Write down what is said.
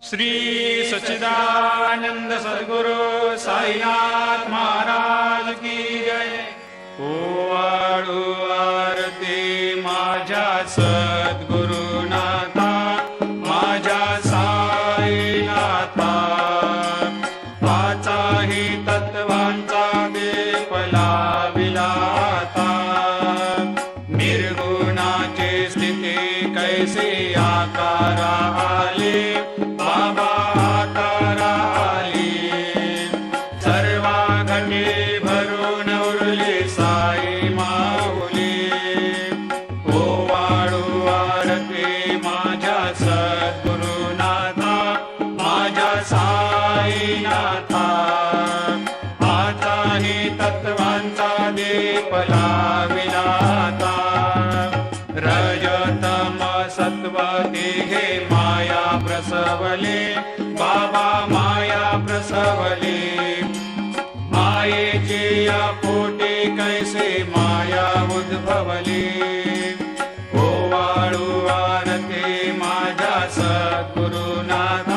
श्री सच्चिदानंद सद्गुरु साईनाथ महाराज की जय। ओवाळू आरती माझ्या सद्गुरुनाथा, माझ्या साईनाथा, पाचाही तत्वांचा दीप लाविला आता। निर्गुणाची स्थिती कैसे आकारा आले, बाबा आकारा आली। सर्वा घटी भरून उरली साई माऊली। ओवाळू आरती माझ्या सद्गुरुनाथा, माझ्या साईनाथा, आताही तत्वांचा दीप लाविला आता। रजतम सत्व तिघे माया प्रसवले, बाबा माया प्रसवले। मायेची या पोटी कैसे माया उद्भवली। ओवाळू आरती माझ्या सद्गुरुनाथा,